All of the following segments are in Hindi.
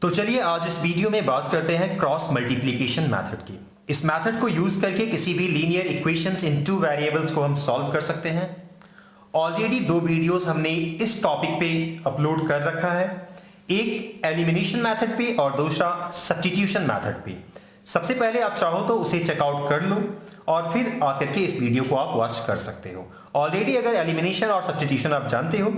तो चलिए आज इस वीडियो में बात करते हैं क्रॉस मल्टीप्लिकेशन मेथड की। इस मेथड को यूज करके किसी भी लीनियर इक्वेशंस इन टू वेरिएबल्स को हम सॉल्व कर सकते हैं। ऑलरेडी 2 वीडियोस हमने इस टॉपिक पे अपलोड कर रखा है, एक एलिमिनेशन मेथड पे और दूसरा सब्स्टिट्यूशन मेथड पे। सबसे पहले आप चाहो तो उसे चेकआउट कर लो और फिर आकर के इस वीडियो को आप वॉच कर सकते हो। ऑलरेडी अगर एलिमिनेशन और सब्स्टिट्यूशन आप जानते हो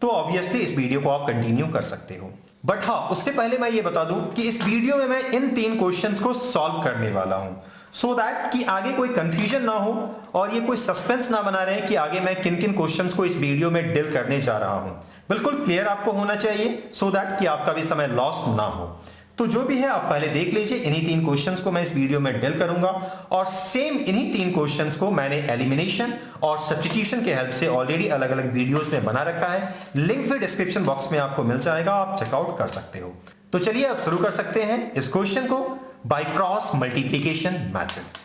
तो ऑब्वियसली इस वीडियो को आप कंटिन्यू कर सकते हो। बट हाँ, उससे पहले मैं ये बता दूं कि इस वीडियो में मैं इन 3 क्वेश्चंस को सॉल्व करने वाला हूं, सो दैट कि आगे कोई कंफ्यूजन ना हो और ये कोई सस्पेंस ना बना रहे कि आगे मैं किन किन क्वेश्चंस को इस वीडियो में डील करने जा रहा हूं। बिल्कुल क्लियर आपको होना चाहिए सो दैट कि आपका भी समय लॉस ना हो। तो जो भी है आप पहले देख लीजिए, इन्हीं 3 क्वेश्चंस को मैं इस वीडियो में डील करूंगा और सेम इन्हीं 3 क्वेश्चंस को मैंने एलिमिनेशन और सब्स्टिट्यूशन के हेल्प से ऑलरेडी अलग अलग वीडियोस में बना रखा है। लिंक फिर डिस्क्रिप्शन बॉक्स में आपको मिल जाएगा, आप चेकआउट कर सकते हो। तो चलिए अब शुरू कर सकते हैं इस क्वेश्चन को बाय क्रॉस मल्टीप्लीकेशन मेथड।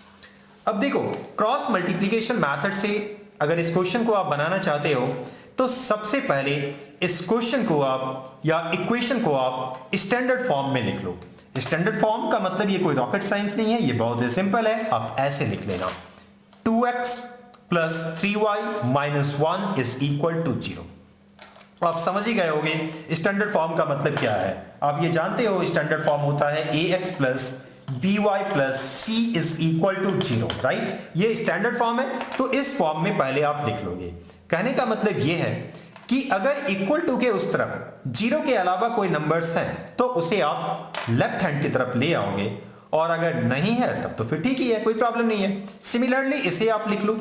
अब देखो, क्रॉस मल्टीप्लीकेशन मेथड से अगर इस क्वेश्चन को आप बनाना चाहते हो तो सबसे पहले इस क्वेश्चन को आप या इक्वेशन को आप स्टैंडर्ड फॉर्म में लिख लो। स्टैंडर्ड फॉर्म का मतलब ये कोई रॉकेट साइंस नहीं है, ये बहुत ही सिंपल है। आप ऐसे लिख लेना 2x plus 3y minus 1 is equal to 0। आप समझ ही गए होंगे स्टैंडर्ड फॉर्म का मतलब क्या है। आप ये जानते हो स्टैंडर्ड फॉर्म होता है ax plus by plus c is equal to 0, right. ये स्टैंडर्ड फॉर्म है, तो इस फॉर्म में पहले आप लिख लोगे। कहने का मतलब यह है कि अगर इक्वल टू के उस तरफ 0 के अलावा कोई नंबर्स हैं तो उसे आप लेफ्ट हैंड की तरफ ले आओगे, और अगर नहीं है तब तो फिर ठीक ही है, कोई प्रॉब्लम नहीं है। सिमिलरली इसे आप लिख लो,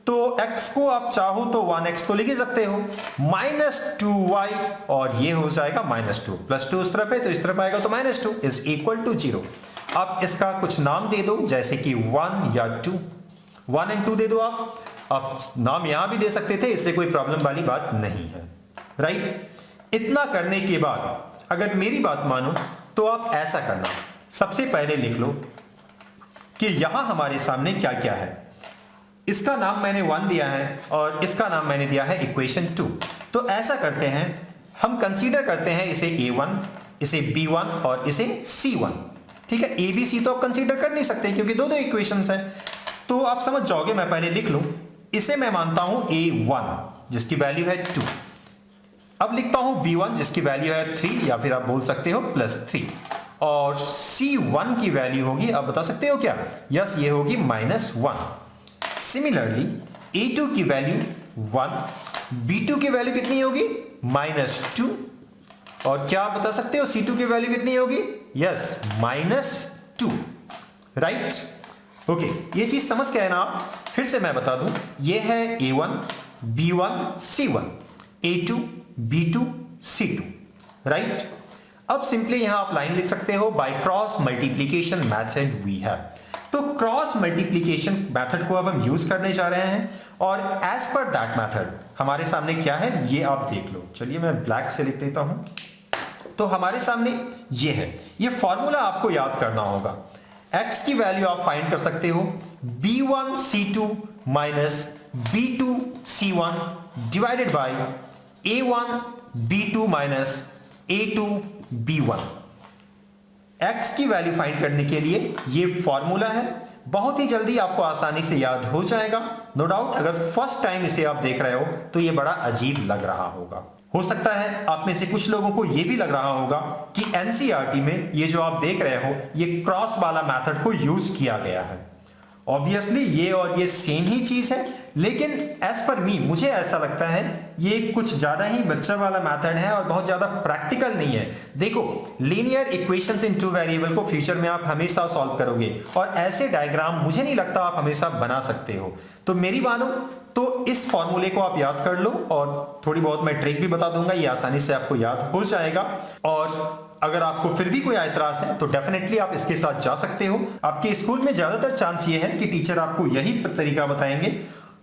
तो x को आप चाहो तो 1x तो लिख ही सकते हो, माइनस 2y और ये हो जाएगा माइनस 2, प्लस 2 उस तरफ है तो इस तरफ आएगा तो माइनस 2 इज इक्वल टू 0। आप इसका कुछ नाम दे दो, जैसे कि 1 या 2, 1 एंड 2 दे दो। आप नाम यहां भी दे सकते थे, इससे कोई प्रॉब्लम वाली बात नहीं है, राइट। इतना करने के बाद अगर मेरी बात मानो तो आप ऐसा करना, सबसे पहले लिख लो कि यहां हमारे सामने क्या क्या है। इसका नाम मैंने 1 दिया है और इसका नाम मैंने दिया है इक्वेशन 2। तो ऐसा करते हैं, हम कंसीडर करते हैं इसे a1, इसे b1 और इसे c1, ठीक है। a b c तो आप कंसीडर कर नहीं सकते क्योंकि दो इक्वेशंस हैं, तो आप समझ जाओगे। मैं पहले लिख लूं, इसे मैं मानता हूं a1 जिसकी वैल्यू है 2, अब लिखता हूं b1 जिसकी वैल्यू है 3 या फिर आप बोल सकते हो प्लस 3, और c1 की वैल्यू होगी, आप बता सकते हो क्या, यस ये होगी माइनस 1। सिमिलरली a2 की वैल्यू 1, b2 की वैल्यू कितनी होगी माइनस 2, और क्या आप बता सकते हो c2 की वैल्यू कितनी होगी, यस माइनस 2, राइट। ओके, ये चीज समझ के है ना आप। फिर से मैं बता दूं, ये है a1 b1 c1, a2 b2 c2, right. अब सिंपली यहां आप लाइन लिख सकते हो, by cross multiplication method we have. तो क्रॉस मल्टीप्लीकेशन मेथड को अब हम यूज करने जा रहे हैं, और एज पर दैट मेथड हमारे सामने क्या है ये आप देख लो। चलिए मैं ब्लैक से लिख देता हूं। तो हमारे सामने ये है, ये फॉर्मूला आपको याद करना होगा। x की वैल्यू आप फाइंड कर सकते हो b1 c2 minus b2 c1 divided by a1 b2 minus a2 b1। x की वैल्यू फाइंड करने के लिए ये फॉर्मूला है, बहुत ही जल्दी आपको आसानी से याद हो जाएगा। नो डाउट अगर फर्स्ट टाइम इसे आप देख रहे हो तो ये बड़ा अजीब लग रहा होगा। हो सकता है आप में से कुछ लोगों को यह भी लग रहा होगा कि एनसीईआरटी में ये जो आप देख रहे हो ये क्रॉस वाला मेथड को यूज किया गया है। ऑब्वियसली ये और ये सेम ही चीज है, लेकिन एज पर मी मुझे ऐसा लगता है ये कुछ ज्यादा ही बच्चा वाला मेथड है और बहुत ज्यादा प्रैक्टिकल नहीं है। देखो, लीनियर इक्वेशंस इन टू वेरिएबल को फ्यूचर में आप हमेशा सॉल्व करोगे और ऐसे डायग्राम मुझे नहीं लगता आप हमेशा बना सकते हो। तो मेरी मानो तो इस फॉर्मूले को आप याद कर लो, और थोड़ी बहुत मैं ट्रिक भी बता दूंगा, ये आसानी से आपको याद हो जाएगा। और अगर आपको फिर भी कोई एतराज है तो डेफिनेटली आप इसके साथ जा सकते हो। आपके स्कूल में ज्यादातर चांस ये है कि टीचर आपको यही तरीका बताएंगे,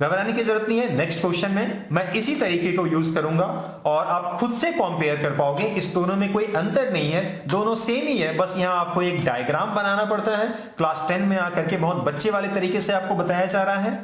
घबराने की जरूरत नहीं है। नेक्स्ट क्वेश्चन में मैं इसी तरीके को यूज करूंगा और आप खुद से कंपेयर कर पाओगे। इस दोनों में कोई अंतर नहीं है, दोनों सेम ही है, बस यहां आपको एक डायग्राम बनाना पड़ता है। क्लास 10 में आकर के बहुत बच्चे वाले तरीके से आपको बताया जा रहा है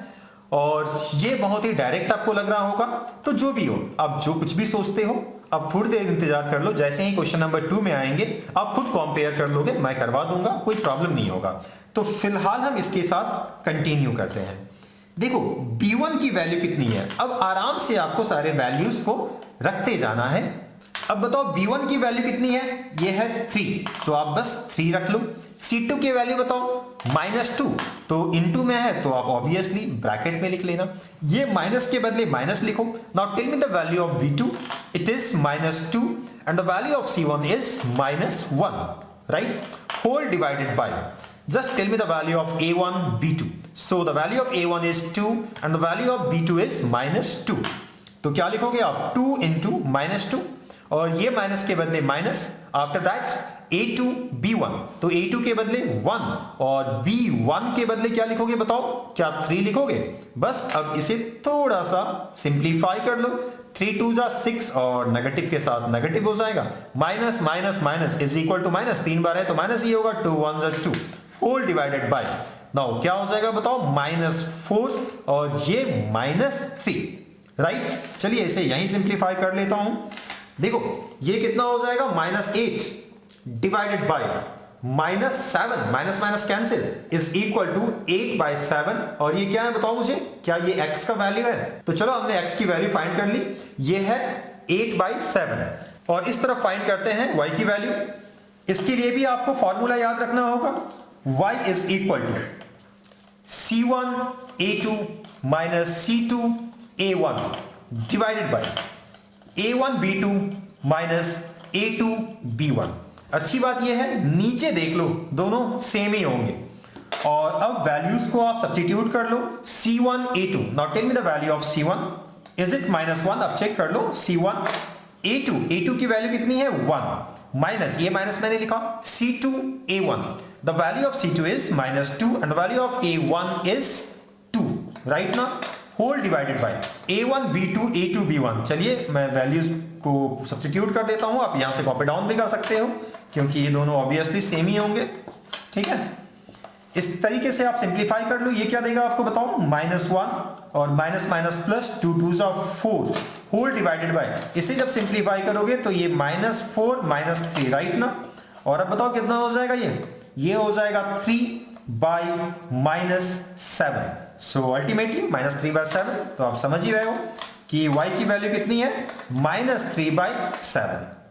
और ये बहुत ही डायरेक्ट आपको लग रहा होगा। तो जो भी हो, आप जो कुछ भी सोचते हो अब थोड़ी देर इंतजार कर लो, जैसे ही क्वेश्चन नंबर 2 में आएंगे आप खुद कंपेयर कर लोगे, मैं करवा दूंगा, कोई प्रॉब्लम नहीं होगा। तो फिलहाल हम इसके साथ कंटिन्यू करते हैं। देखो b1 की वैल्यू कितनी है, अब आराम से आपको सारे वैल्यूज को रखते जाना है। अब बताओ b1 की वैल्यू कितनी है, ये है 3, तो आप बस 3 रख लो। c2 की वैल्यू बताओ -2, तो इनटू में है तो आप ऑब्वियसली ब्रैकेट में लिख लेना, ये माइनस के बदले माइनस लिखो। Now tell me the value of v2, it is -2 and the value of c1 is -1, right, whole divided by, just tell me the value of a1 b2, so the value of a1 is 2 and the value of b2 is -2, तो क्या लिखोगे आप 2 into -2 और ये माइनस के बदले minus, after that a2 b1, तो a2 के बदले 1 और b1 के बदले क्या लिखोगे बताओ, क्या 3 लिखोगे। बस अब इसे थोड़ा सा सिंप्लीफाई कर लो, 3 2 जा 6 और नेगेटिव के साथ नेगेटिव हो जाएगा, minus minus minus is equal to minus, 3 बार है तो माइनस ही होगा, 2 1 जा 2 होल डिवाइडेड बाय, नाउ क्या हो जाएगा बताओ, -4 और ये -3, राइट। चलिए इसे यहीं सिंप्लीफाई कर लेता हूं। देखो ये कितना हो जाएगा, -8 divided by -7, minus minus cancel, is equal to 8/7 और ये क्या है बताओ मुझे, क्या ये x का वैल्यू है। तो चलो हमने x की वैल्यू फाइंड कर ली, ये है 8/7 और इस तरफ फाइंड करते हैं y की वैल्यू। इसके लिए भी आपको फॉर्मूला याद रखना होगा, y is equal to c1 a2 minus c2 a1 divided by a1 b2 minus a2 b1। अच्छी बात यह है नीचे देख लो दोनों सेम ही होंगे और अब वैल्यूज को आप सब्स्टिट्यूट कर लो, c1 a2, now tell me the value of c1, is it -1, अब चेक कर लो, c1 a2 की वैल्यू कितनी है 1, माइनस ये माइनस मैंने लिखा, c2 a1, the value of c2 is -2 and the value of a1 is 2, right ना, whole divided by a1 b2 a2 b1। चलिए मैं वैल्यूज को सब्स्टिट्यूट कर देता हूं, आप यहां से कॉपी डाउन भी कर सकते हो क्योंकि ये दोनों ऑब्वियसली सेम ही होंगे, ठीक है। इस तरीके से आप सिंप्लीफाई कर लो, ये क्या देगा आपको बताओ, -1 और minus minus plus 2 2 4 whole divided by, इसे जब सिंप्लीफाई करोगे तो ये -4 -3, राइट ना, और अब बताओ कितना हो जाएगा, ये हो जाएगा 3/-7, सो अल्टीमेटली -3/7। तो आप समझ ही रहे हो कि y की वैल्यू कितनी है, -3/7।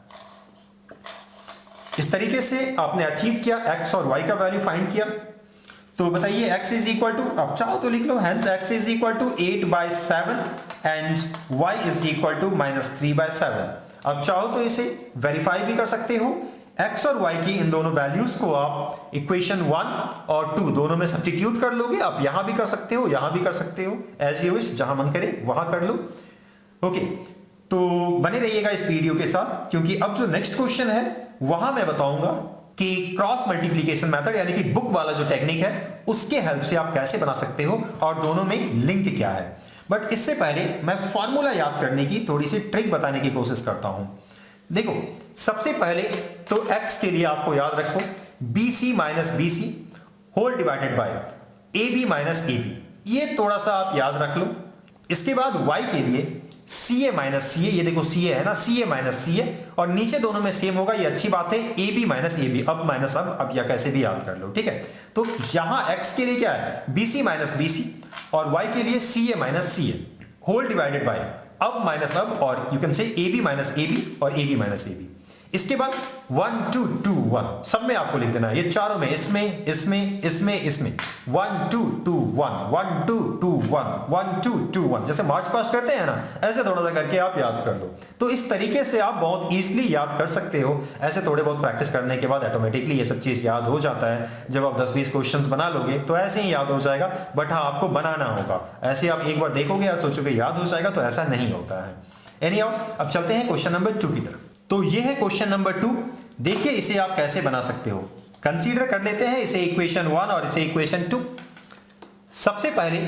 इस तरीके से आपने अचीव किया, x और y का वैल्यू फाइंड किया। तो बताइए x इज इक्वल टू, अब चाहो तो लिख लो, hence x is equal to 8/7 and y is equal to -3/7। अब चाहो तो इसे वेरीफाई भी कर सकते हो, x और y की इन दोनों वैल्यूज को आप इक्वेशन 1 और 2 दोनों में सब्स्टिट्यूट कर लोगे। आप यहां भी कर सकते हो, यहां भी कर सकते हो, एज यू विश, जहां मन करे वहां कर लो। ओके, तो बने रहिएगा इस वीडियो के साथ क्योंकि अब जो नेक्स्ट क्वेश्चन है वहां मैं बताऊंगा कि क्रॉस मल्टीप्लिकेशन मेथड यानी कि बुक वाला जो टेक्निक है उसके हेल्प से आप कैसे बना सकते हो और दोनों में लिंक क्या है। बट इससे पहले मैं फॉर्मूला याद करने की थोड़ी सी ट्रिक बताने की कोशिश करता हूं। देखो सबसे पहले तो x के लिए आपको याद रखो BC minus BC whole divided by AB minus AB, ये थोड़ा सा आप याद रख लो। इसके बाद y के लिए CA माइनस CA, ये देखो CA है ना, CA माइनस CA और नीचे दोनों में सेम होगा, ये अच्छी बात है, AB माइनस AB, अब माइनस अब या कैसे भी याद कर लो, ठीक है। तो यहां x के लिए क्या है, BC माइनस BC और y के लिए CA minus CA whole divided by AB minus AB और you can say AB minus AB और AB माइनस AB। इसके बाद 1 2 2 1 सब में आपको लिख देना है, ये चारों में, इसमें इसमें इसमें इसमें 1 2 2 1 1 2 2 1 1 2 2 1, जैसे मार्च पास्ट करते हैं ना, ऐसे थोड़ा सा करके आप याद कर लो। तो इस तरीके से आप बहुत इजीली याद कर सकते हो। ऐसे थोड़े बहुत प्रैक्टिस करने के बाद ऑटोमेटिकली ये सब चीज याद हो जाता है। जब आप 10-20 क्वेश्चंस बना लोगे तो ऐसे ही याद हो जाएगा, बट हाँ आपको बनाना होगा। ऐसे आप एक बार देखोगे और सोचोगे याद हो जाएगा, तो ऐसा नहीं होता है। एनीहाउ, अब चलते हैं क्वेश्चन नंबर 2 की तरफ। तो ये है क्वेश्चन नंबर 2। देखिए इसे आप कैसे बना सकते हो, कंसीडर कर लेते हैं इसे इक्वेशन 1 और इसे इक्वेशन 2। सबसे पहले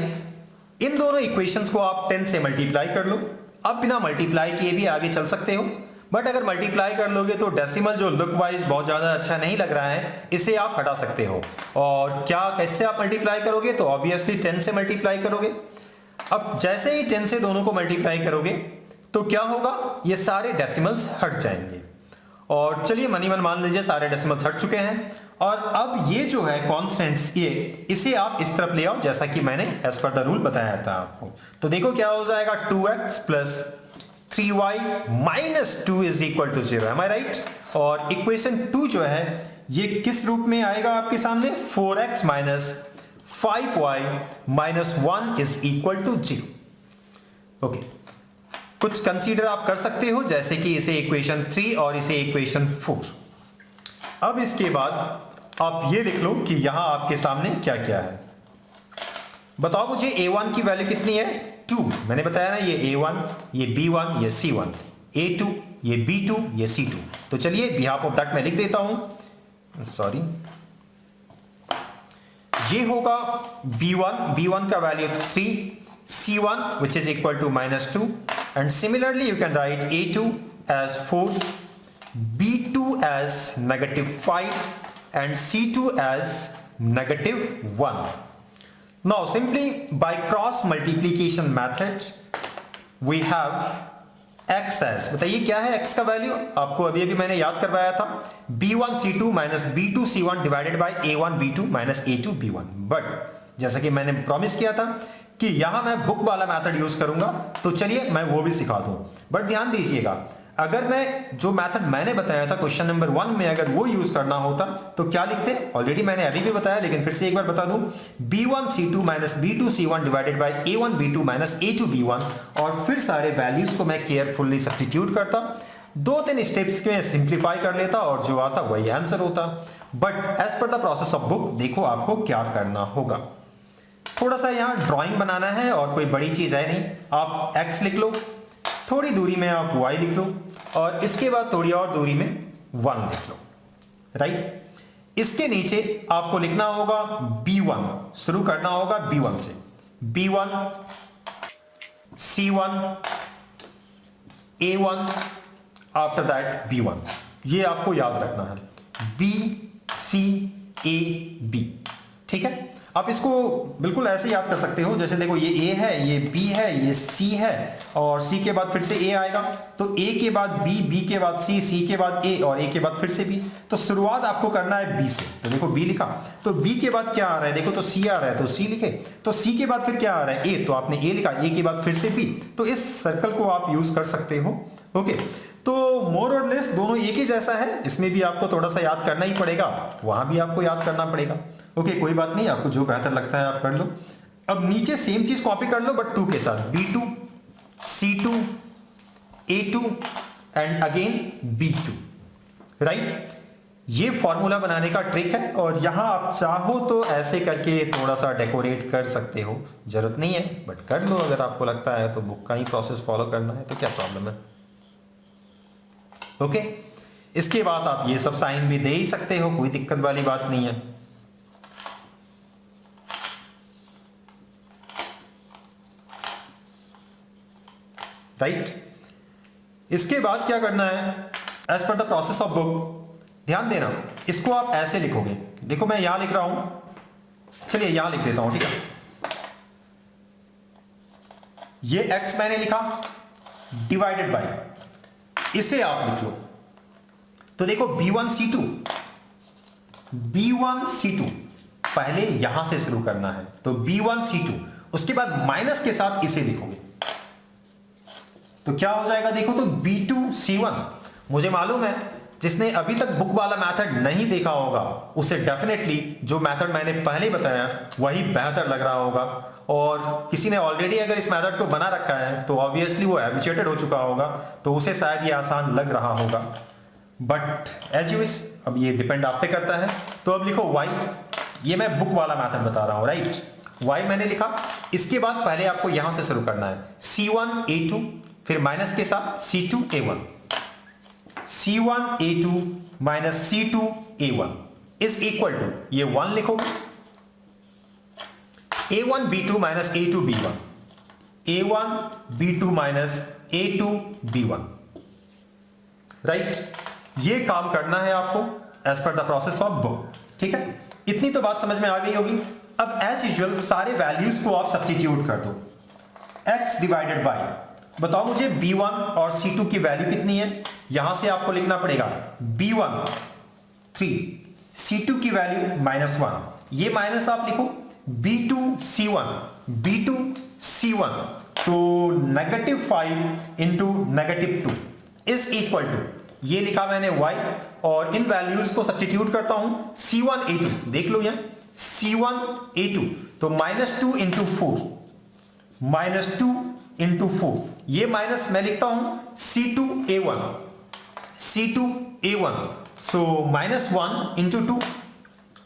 इन दोनों इक्वेशंस को आप 10 से मल्टीप्लाई कर लो। अब बिना मल्टीप्लाई किए भी आगे चल सकते हो, बट अगर मल्टीप्लाई कर लोगे तो डेसिमल जो लुक वाइज बहुत ज्यादा अच्छा नहीं लग रहा है, इसे आप हटा सकते हो। और क्या कैसे आप मल्टीप्लाई करोगे, तो ऑब्वियसली 10 से मल्टीप्लाई करोगे। अब जैसे ही 10 से दोनों को मल्टीप्लाई करोगे तो क्या होगा, ये सारे डेसिमल्स हट जाएंगे। और चलिए मनी मन मान लीजिए सारे डेसिमल्स हट चुके हैं। और अब ये जो है कॉन्स्टेंट्स, ये इसे आप इस तरफ ले आओ जैसा कि मैंने एज पर द रूल बताया था आपको। तो देखो क्या हो जाएगा, 2x plus 3y minus 2 is equal to 0। Am I right? और इक्वेशन 2 जो है ये किस रूप में आएगा आपके सामने, 4x minus 5y minus 1 is equal to 0। Okay, कुछ कंसीडर आप कर सकते हो जैसे कि इसे इक्वेशन 3 और इसे इक्वेशन 4। अब इसके बाद आप ये लिख लो कि यहां आपके सामने क्या क्या है। बताओ मुझे a1 की वैल्यू कितनी है, 2। मैंने बताया ना, ये a1, ये b1, ये c1, a2, ये b2, ये c2। तो चलिए बिहाफ ऑफ दैट मैं लिख देता हूं, सॉरी, ये होगा b1 का value 3, c1 which is equal to -2, and similarly you can write a2 as 4, b2 as -5 and c2 as -1. Now simply by cross multiplication method we have x as, बताइए क्या है x का वैल्यू, आपको अभी अभी मैंने याद करवाया था, b1 c2 minus b2 c1 divided by a1 b2 minus a2 b1। But जैसा कि मैंने प्रॉमिस किया था कि यहां मैं बुक वाला मेथड यूज करूंगा, तो चलिए मैं वो भी सिखा दूं। बट ध्यान दीजिएगा, अगर मैं जो मेथड मैंने बताया था क्वेश्चन नंबर 1 में अगर वो यूज करना होता तो क्या लिखते, ऑलरेडी मैंने अभी भी बताया लेकिन फिर से एक बार बता दूं, b1 c2 minus b2 c1 divided by a1 b2 minus a2 b1, और फिर सारे वैल्यूज को मैं केयरफुली सब्स्टिट्यूट करता, 2-3 स्टेप्स में सिंप्लीफाई कर लेता और जो आता वही आंसर होता। But as per the process of book देखो आपको क्या करना होगा। थोड़ा सा यहाँ ड्राइंग बनाना है और कोई बड़ी चीज है नहीं, आप x लिख लो, थोड़ी दूरी में आप y लिख लो, और इसके बाद थोड़ी और दूरी में 1 लिख लो, राइट। इसके नीचे आपको लिखना होगा b1, शुरू करना होगा b1 से, b1 c1 a1 after that b1, ये आपको याद रखना है, b c a b, ठीक है। आप इसको बिल्कुल ऐसे याद कर सकते हो, जैसे देखो ये a है, ये b है, ये c है, और c के बाद फिर से a आएगा, तो a के बाद b, b के बाद c, c के बाद a, और a के बाद फिर से b। तो शुरुआत आपको करना है b से, तो देखो b लिखा, तो b के बाद क्या आ रहा है, देखो तो c आ रहा है तो c लिखे, तो c के बाद फिर क्या आ रहा है a, तो आपने a लिखा, a के बाद फिर से b। तो इस सर्कल को आप यूज कर सकते हो। ओके, तो मोर और लेस दोनों एक ही जैसा है, इसमें भी आपको थोड़ा सा याद करना ही पड़ेगा, वहां भी आपको याद करना पड़ेगा। ओके, कोई बात नहीं, आपको जो बेहतर लगता है आप कर लो। अब नीचे सेम चीज कॉपी कर लो बट 2 के साथ, b2 c2 a2 and again b2, right. ये फॉर्मूला बनाने का ट्रिक है, और यहां आप चाहो तो ऐसे करके थोड़ा सा डेकोरेट कर सकते हो, जरूरत नहीं है बट कर लो, अगर आपको लगता है तो बुक का ही प्रोसेस फॉलो करना है तो क्या प्रॉब्लम है। ओके, इसके बाद आप ये सब साइन भी दे ही सकते हो, कोई दिक्कत वाली बात नहीं है। राइट, इसके बाद क्या करना है, as per the process of book, ध्यान देना, इसको आप ऐसे लिखोगे, देखो मैं यहां लिख रहा हूं, चलिए यहां लिख देता हूं, ठीक है। ये x मैंने लिखा डिवाइडेड बाय, इसे आप लिख लो, तो देखो b1 c2 पहले यहां से शुरू करना है, तो b1 c2, उसके बाद माइनस के साथ इसे लिखोगे, तो क्या हो जाएगा, देखो तो b2 c1। मुझे मालूम है जिसने अभी तक बुक वाला मेथड नहीं देखा होगा उसे डेफिनेटली जो मेथड मैंने पहले बताया वही बेहतर लग रहा होगा, और किसी ने ऑलरेडी अगर इस मेथड को बना रखा है तो ऑब्वियसली वो हैबिचुएटेड हो चुका होगा, तो उसे शायद ये आसान लग रहा होगा। बट एज यू विश, अब ये डिपेंड आप पे करता है। तो अब लिखो y, ये मैं बुक वाला मेथड बता रहा हूं, राइट। y मैंने लिखा, इसके बाद पहले आपको यहां से शुरू करना है, c1 a2, फिर माइनस के साथ c2 a1, c1 a2 minus c2 a1 is equal to, ये 1 लिखोगे, a1 b2 minus a2 b1, a1 b2 minus a2 b1, right. ये काम करना है आपको as per the process of book, ठीक है। इतनी तो बात समझ में आ गई होगी। अब एज यूजुअल सारे वैल्यूज को आप सब्स्टिट्यूट कर दो, x डिवाइडेड बाय बताओ मुझे B1 और C2 की वैल्यू कितनी है। यहां से आपको लिखना पड़ेगा B1 3, C2 की वैल्यू -1, ये माइनस आप लिखो B2 C1, B2 C1, तो -5 इंटू -2 इज इक्वल टू, ये लिखा मैंने y, और इन वैल्यूज को सब्स्टिट्यूट करता हूं C1 A2, देख लो यहां C1 A2, तो -2 इंटू 4, -2 इंटू 4, ये माइनस मैं लिखता हूं C2 A1, C2 A1, so -1 into 2,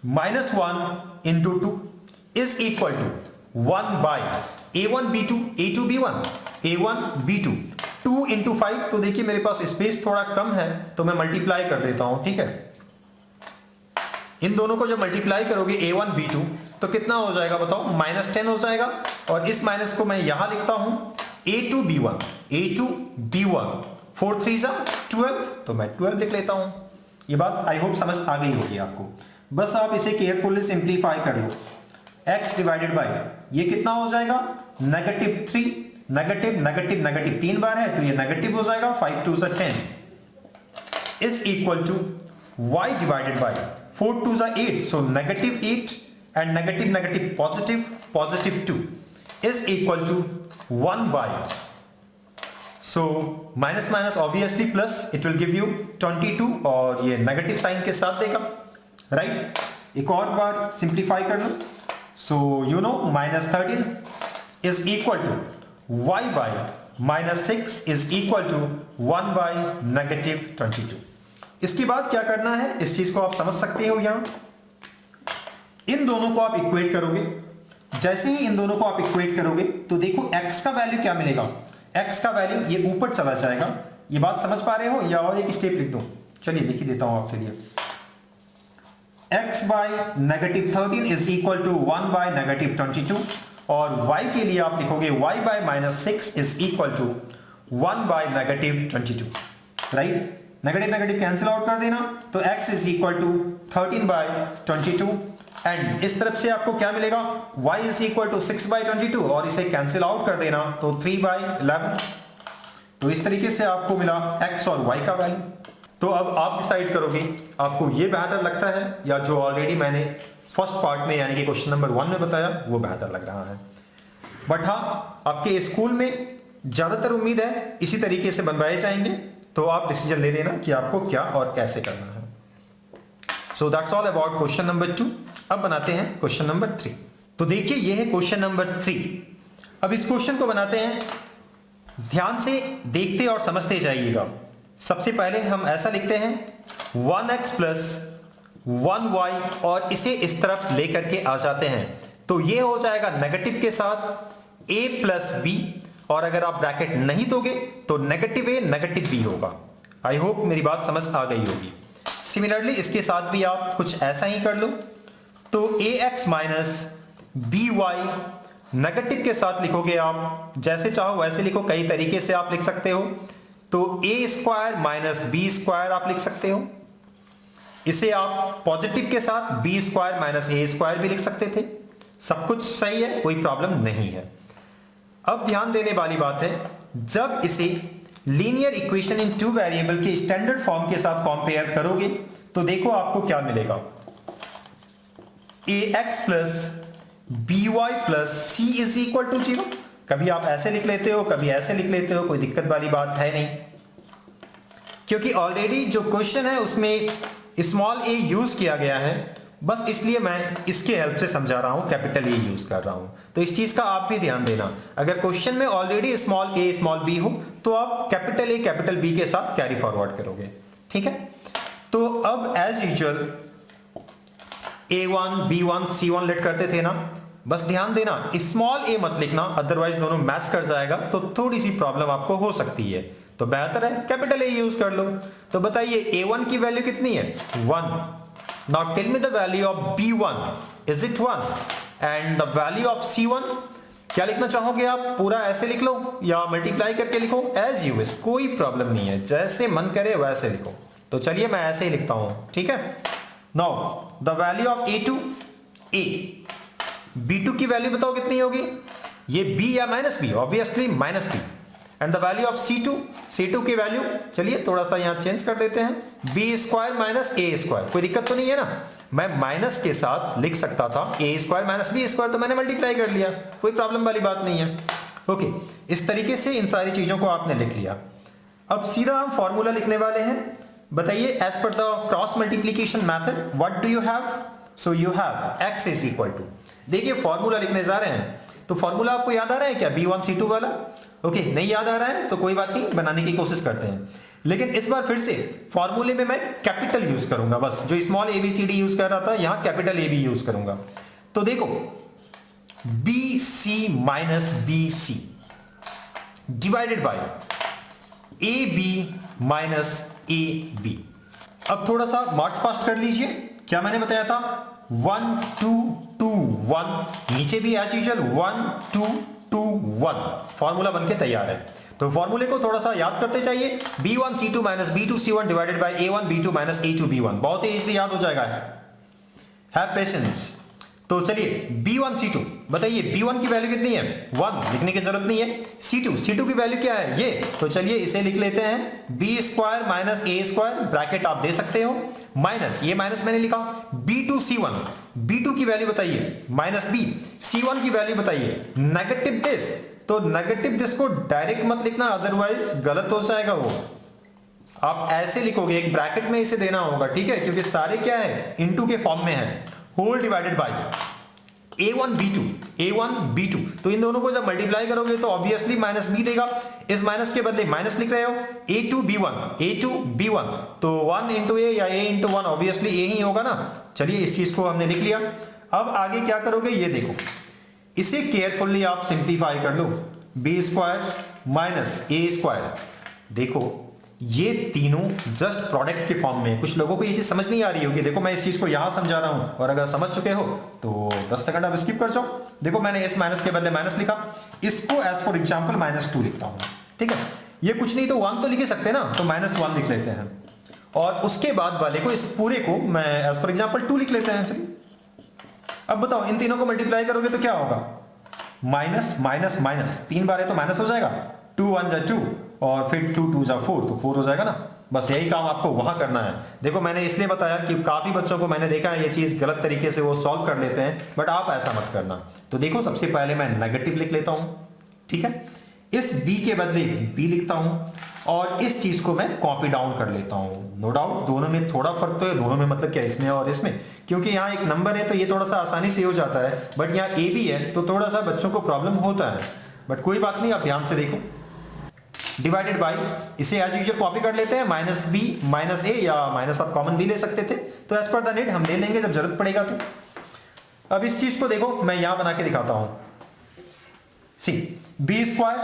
-1 into 2 is equal to 1 by A1 B2, A2 B1, A1 B2, 2 into 5, तो देखिए मेरे पास स्पेस थोड़ा कम है तो मैं मल्टीप्लाई कर देता हूं, ठीक है। इन दोनों को जब मल्टीप्लाई करोगे A1 B2 तो कितना हो जाएगा बताओ, -10 हो जाएगा, और इस माइनस को मैं यहां लिखता हूं A2 B1, A2 B1, 4 3 12, तो मैं 12 लिख लेता हूं। ये बात आई होप समझ आ गई होगी आपको। बस आप इसे केयरफुली सिंप्लीफाई कर लो। x डिवाइडेड बाय ये कितना हो जाएगा, -3, नेगेटिव नेगेटिव नेगेटिव 3 बार है तो ये नेगेटिव हो जाएगा, 5 2 10 is equal to y divided by 4 2 8, so -8 and negative negative positive 2 is equal to 1 by, so minus minus obviously plus, it will give you 22, और ये नेगेटिव साइन के साथ देगा, राइट। एक और बार सिंप्लीफाई कर लो, so you know -13 is equal to y by -6 is equal to 1 by -22। इसके बाद क्या करना है, इस चीज को आप समझ सकते हो। यहां इन दोनों को आप इक्वेट करोगे, जैसे ही इन दोनों को आप इक्वेट करोगे तो देखो x का वैल्यू क्या मिलेगा, x का वैल्यू ये ऊपर चला जाएगा। ये बात समझ पा रहे हो, या और एक स्टेप लिख दो, चलिए लिख ही देता हूं आपके लिए। x by -13 is equal to 1 by -22, और y के लिए आप लिखोगे y by -6 is equal to 1 by -22, right. Negative negative cancel out कर देना, तो x is equal to 13 by 22, and इस तरफ से आपको क्या मिलेगा, y is equal to 6 by 22, और इसे कैंसिल आउट कर देना तो 3 बाय 11। तो इस तरीके से आपको मिला x और y का वैल्यू। तो अब आप डिसाइड करोगे आपको ये बेहतर लगता है या जो ऑलरेडी मैंने फर्स्ट पार्ट में यानी कि क्वेश्चन नंबर 1 में बताया वो बेहतर लग रहा है। बट हाँ, आपके स्कूल में ज्यादातर उम्मीद है इसी तरीके से बनवाए जाएंगे, तो आप डिसीजन ले लेना कि आपको क्या और कैसे करना है। So that's all about question number 2। अब बनाते हैं क्वेश्चन नंबर 3। तो देखिए ये है क्वेश्चन नंबर 3। अब इस क्वेश्चन को बनाते हैं, ध्यान से देखते और समझते जाइएगा। सबसे पहले हम ऐसा लिखते हैं 1x प्लस 1y, और इसे इस तरफ लेकर के आ जाते हैं, तो ये हो जाएगा नेगेटिव के साथ a प्लस b, और अगर आप ब्रैकेट नहीं दोगे तो नेगेटिव a नेगेटिव b होगा। आई होप मेरी बात समझ आ गई होगी। सिमिलरली इसके साथ भी आप कुछ ऐसा ही कर लो, तो ax माइनस by नेगेटिव के साथ लिखोगे आप, जैसे चाहो वैसे लिखो, कई तरीके से आप लिख सकते हो। तो a square minus B square आप लिख सकते हो, इसे आप पॉजिटिव के साथ B square minus A square भी लिख सकते थे। सब कुछ सही है, कोई प्रॉब्लम नहीं है। अब ध्यान देने वाली बात है, जब इसे लीनियर इक्वेशन इन 2 वेरिएबल के स्टैंडर्ड फॉर्म के साथ कंपेयर करोगे तो देखो आपको क्या मिलेगा, ax plus by plus c is equal to 0। कभी आप ऐसे लिख लेते हो, कभी ऐसे लिख लेते हो, कोई दिक्कत वाली बात है नहीं, क्योंकि ऑलरेडी जो क्वेश्चन है उसमें स्मॉल a यूज किया गया है, बस इसलिए मैं इसके हेल्प से समझा रहा हूं, कैपिटल A यूज कर रहा हूं। तो इस चीज का आप भी ध्यान देना, अगर क्वेश्चन में already small a small b हो तो आप कैपिटल A कैपिटल B के साथ कैरी फॉरवर्ड करोगे, ठीक है। तो अब as usual a1 b1 c1 late करते थे ना, बस ध्यान देना स्मॉल a मत लिखना, अदरवाइज दोनों मैच कर जाएगा तो थोड़ी सी प्रॉब्लम आपको हो सकती है। तो बेहतर है कैपिटल A यूज कर लो। तो बताइए a1 की वैल्यू कितनी है, 1। Now tell me the value of b1, is it 1? And the value of c1 क्या लिखना चाहोगे आप, पूरा ऐसे लिख लो या मल्टीप्लाई करके लिखो, एज यू विश, कोई प्रॉब्लम नहीं है, जैसे मन करे वैसे लिखो। तो चलिए मैं ऐसे ही लिखता हूं, ठीक है। Now the value of a2, a, b2 की वैल्यू बताओ कितनी होगी, ये b या minus b, obviously minus b। And the value of C2 की वैल्यू, चलिए थोड़ा सा यहां चेंज कर देते हैं, B square minus A square. कोई दिक्कत तो नहीं है ना, मैं माइनस के साथ लिख सकता था ए स्क्वायर माइनस बी स्क्वायर, तो मैंने मल्टीप्लाई कर लिया, कोई प्रॉब्लम वाली बात नहीं है। ओके, इस तरीके से इन सारी चीजों को आपने लिख लिया। अब सीधा हम फॉर्मूला लिखने वाले हैं। बताइए, as per the cross multiplication method what do you have? So you have x is equal to, देखिए फॉर्मूला लिखने जा रहे हैं, तो फॉर्मूला आपको याद आ रहा है क्या, B1C2 वाला? ओके, नहीं याद आ रहा है तो कोई बात नहीं, बनाने की कोशिश करते हैं। लेकिन इस बार फिर से फॉर्मूले में मैं कैपिटल यूज करूंगा, बस जो स्मॉल ABCD यूज कर रहा था यहां कैपिटल AB यूज करूंगा। तो देखो, BC minus BC divided by AB minus AB। अब थोड़ा सा मार्च पास्ट कर लीजिए, क्या मैंने बताया था, 1 2 2 1, नीचे भी एज यूजुअल 1 2 2 1, फॉर्मूला बनके तैयार है। तो फॉर्मूले को थोड़ा सा याद करते चाहिए, B1C2 minus B2C1 divided by A1 B2 minus A2 B1, बहुत ही इजीली याद हो जाएगा। Have patience. तो चलिए B1C2, बताइए B1 की वैल्यू कितनी है, 1, लिखने की जरूरत नहीं है। C2 की वैल्यू क्या है, ये, तो चलिए इसे लिख लेते हैं, B square minus A square, bracket आप दे सकते हो, माइनस, ये माइनस मैंने लिखा, B2C1, B2 की वैल्यू बताइए, माइनस B, C1 की वैल्यू बताइए, नेगेटिव दिस, तो नेगेटिव दिस को डायरेक्ट मत लिखना, अदरवाइज गलत हो जाएगा वो, आप ऐसे लिखोगे, एक ब्रैकेट में इसे देना होगा, ठीक है, क्योंकि सारे क्या है, इनटू के फॉर्म में है, whole divided by A1 B2, तो इन दोनों को जब मल्टीप्लाई करोगे तो ऑब्वियसली माइनस B देगा, इस माइनस के बदले माइनस लिख रहे हो, A2 B1, तो 1 इंटू ए या A इंटू 1, ऑब्वियसली A ही होगा ना। चलिए इस चीज को हमने लिख लिया। अब आगे क्या करोगे, ये देखो, इसे केयरफुल्ली आप सिंप्लीफाई कर लो, B square minus A square, देखो ये तीनों जस्ट प्रोडक्ट के फॉर्म में। कुछ लोगों को ये चीज समझ नहीं आ रही होगी, देखो मैं इस चीज को यहां समझा रहा हूं, और अगर समझ चुके हो तो 10 सेकंड आप स्किप कर जाओ। देखो मैंने इस माइनस के बदले माइनस लिखा, इसको एज फॉर एग्जांपल -2 लिखता हूं, ठीक है, ये कुछ नहीं तो 1 तो लिख सकते हैं ना, तो -1 लिख लेते हैं, और उसके बाद वाले को, इस पूरे को मैं एज फॉर एग्जांपल 2 लिख लेते हैं। चलिए अब बताओ, इन तीनों को मल्टीप्लाई करोगे तो क्या होगा, माइनस माइनस माइनस, 3 बार है तो माइनस हो जाएगा, 2 1 जा 2, और फिर 2 2 जा 4, तो 4 हो जाएगा ना। बस यही काम आपको वहां करना है। देखो मैंने इसलिए बताया कि काफी बच्चों को मैंने देखा है ये चीज गलत तरीके से वो सॉल्व कर लेते हैं, बट आप ऐसा मत करना। तो देखो सबसे पहले मैं नेगेटिव लिख लेता हूं, ठीक है, इस b के बदले b लिखता हूं, और इस चीज को मैं कॉपी डाउन कर लेता हूं। नो डाउट दोनों में थोड़ा फर्क तो है, दोनों में मतलब क्या, इसमें और इसमें, क्योंकि यहाँ एक नंबर है तो ये थोड़ा सा आसानी से हो जाता है, बट यहाँ a भी है तो थोड़ा सा बच्चों को प्रॉब्लम होता है, बट कोई बात नहीं, आप ध्यान से देखो। डिवाइडेड बाय, इसे एज यूजुअल कॉपी कर लेते हैं, माइनस बी माइनस ए, या माइनस आप कॉमन भी ले सकते थे, तो एज पर द नीड हम ले लेंगे जब जरूरत पड़ेगा तो। अब इस चीज को देखो, मैं यहां बना के दिखाता हूं, C B square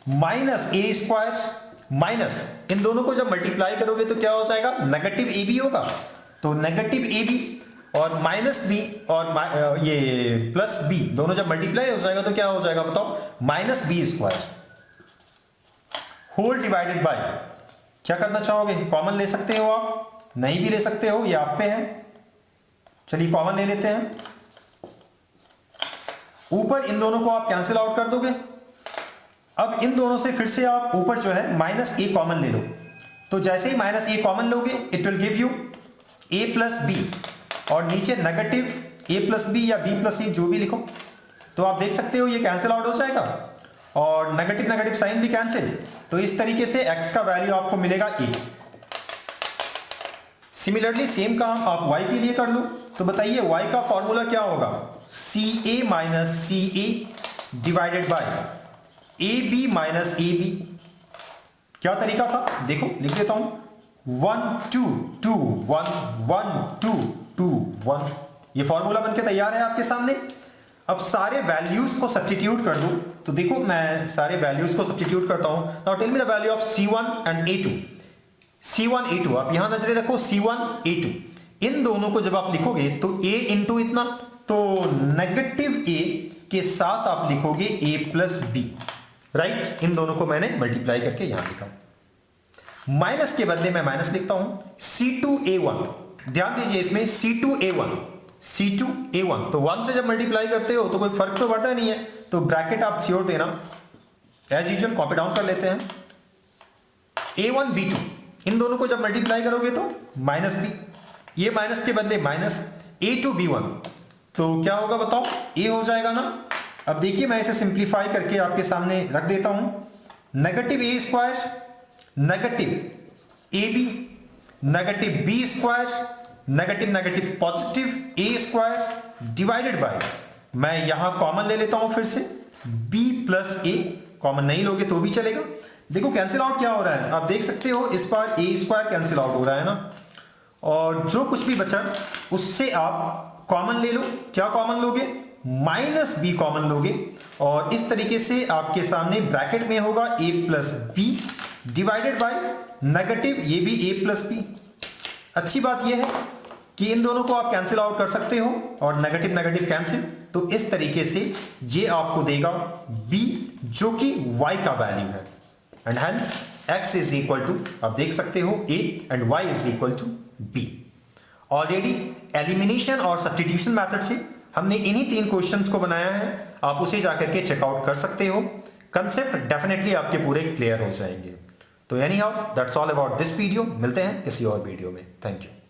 minus A square minus, इन दोनों को जब मल्टीप्लाई करोगे तो क्या हो जाएगा, नेगेटिव ए बी होगा, तो नेगेटिव ए बी और माइनस बी और ये प्लस बी दोनों जब मल्टीप्लाई हो जाएगा तो क्या हो जाएगा बताओ, minus B square whole divided by, क्या करना चाहोगे, कॉमन ले सकते हो आप, नहीं भी ले सकते हो, ये आप पे है। चलिए कॉमन ले लेते हैं, ऊपर इन दोनों को आप कैंसिल आउट कर दोगे। अब इन दोनों से फिर से आप ऊपर जो है माइनस ए कॉमन ले लो, तो जैसे ही माइनस ए कॉमन लोगे it will give you A plus B, और नीचे नेगेटिव ए प्लस बी या बी प्लस ए जो भी लिखो, तो आप देख सकते हो ये कैंसिल आउट हो जाएगा, और नेगेटिव नेगेटिव साइन भी कैंसिल, तो इस तरीके से x का वैल्यू आपको मिलेगा a। सिमिलरली सेम काम आप y के लिए कर लो, तो बताइए y का फॉर्मूला क्या होगा, ca minus C A divided by A B minus A B. क्या तरीका था, देखो लिख लेता हूं, 1 2 2 1 1 2 2 1, ये फॉर्मूला बनके तैयार है आपके सामने। अब सारे वैल्यूज को सब्स्टिट्यूट कर दो, तो देखो मैं सारे वैल्यूज को सब्स्टिट्यूट करता हूं। Now tell me the value of C1 and A2। C1 A2 आप यहां नजरें रखो, C1 A2, इन दोनों को जब आप लिखोगे तो A इंटू इतना, तो नेगेटिव A के साथ आप लिखोगे A प्लस बी, राइट, इन दोनों को मैंने मल्टीप्लाई करके यहां लिखा। माइनस के बदले मैं माइनस लिखता हूं, C2A1, ध्यान दीजिए इसमें C2A1 तो 1 से जब मल्टीप्लाई करते हो तो कोई फर्क तो पड़ता नहीं है, तो ब्रैकेट आप श्योर देना, एज यूजुअल कॉपी डाउन कर लेते हैं। a1 b2 इन दोनों को जब मल्टीप्लाई करोगे तो माइनस b, ये माइनस के बदले माइनस a2 b1, तो क्या होगा बताओ, a हो जाएगा ना। अब देखिए मैं इसे सिंप्लीफाई करके आपके सामने रख देता हूं, negative a square negative ab negative b square negative negative positive a square divided by, मैं यहां कॉमन ले लेता हूं फिर से, b प्लस a, कॉमन नहीं लोगे तो भी चलेगा। देखो कैंसिल आउट क्या हो रहा है, आप देख सकते हो इस बार a स्क्वायर कैंसिल आउट हो रहा है ना, और जो कुछ भी बचा उससे आप कॉमन ले लो। क्या कॉमन लोगे, माइनस b कॉमन लोगे, और इस तरीके से आपके सामने ब्रैकेट में होगा a plus b divided by negative, ये भी a प्लस b। अच्छी बात यह है कि इन दोनों को आप कैंसिल आउट कर सकते हो और नेगेटिव नेगेटिव कैंसिल, तो इस तरीके से ये आपको देगा b जो कि y का वैल्यू है, and hence x is equal to, आप देख सकते हो a and y is equal to b। Already elimination और सब्स्टिट्यूशन मेथड से हमने इन्हीं 3 क्वेश्चंस को बनाया है, आप उसे जाकर के चेकआउट कर सकते हो। कंसेप्ट डेफिनेटली आपके पूरे क्लियर हो जाएंगे। तो any how that's all about this video, मिलते हैं किसी और वीडियो में। Thank you.